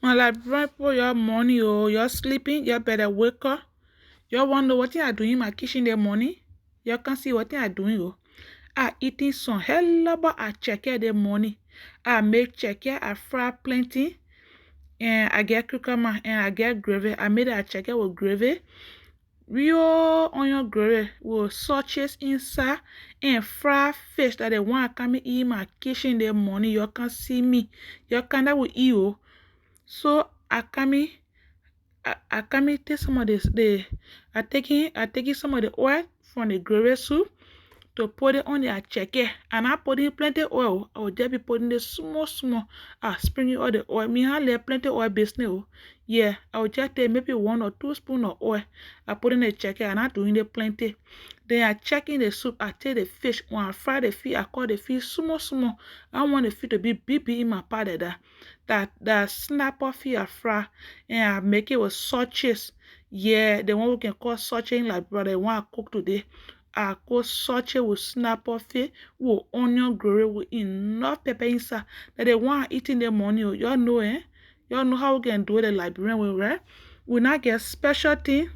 My Liberian people, your morning, oh, you're sleeping, you better wake up. You wonder what you are doing in my kitchen in the morning. You can see what you are doing, oh. I eating some hell but I check it the morning. I make check it, I fry plenty, and I get cucumber and I get gravy. I made a check it with gravy. Real onion gravy with sausages inside and fried fish that the one I come in my kitchen in the morning. You can see me. You can that will eat, oh. So I come in take some of this I taking some of the oil from the gravy soup to put it on the acheke, and I put in plenty oil. I will just be putting the small. I sprinkle all the oil. Me I let plenty oil based now. Yeah, I will just take maybe 1 or 2 spoons of oil. I put in the acheke and I doing the plenty. Then I check in the soup. I take the fish. When I fry the fish, I cut the fish small. I want the fish to be big in my pot of that snapper fish I fry, and I make it with sausages. Yeah, the one we can call sausage like brother, the one I cook today. I cook sausage with snapper fish with onion gravy with enough pepper inside. That the one I eat in the morning. Y'all know, eh? Y'all know how we can do it the Liberian way, right? We not get special thing.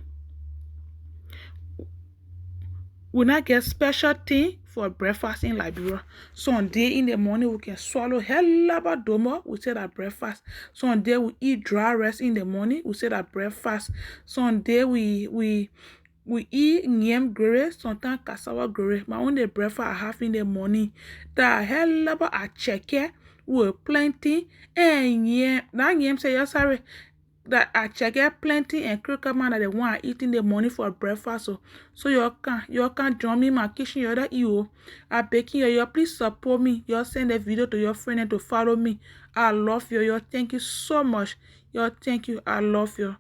We not get special thing for breakfast in Liberia. Some day in the morning we can swallow hell about domo. We say that breakfast. Some day we eat dry rice in the morning. We say that breakfast. Some day we eat yam gravy, sometimes cassava gravy. My only breakfast I have in the morning. That hell about I check it with plenty and yam. That yam say yes, sorry. That I check it plenty and cucumber that the one I eat in the morning for breakfast. So you can join me in my kitchen. You that you I baking you. Please support me. You send a video to your friend and to follow me. I love you. You thank you so much. You thank you. I love you.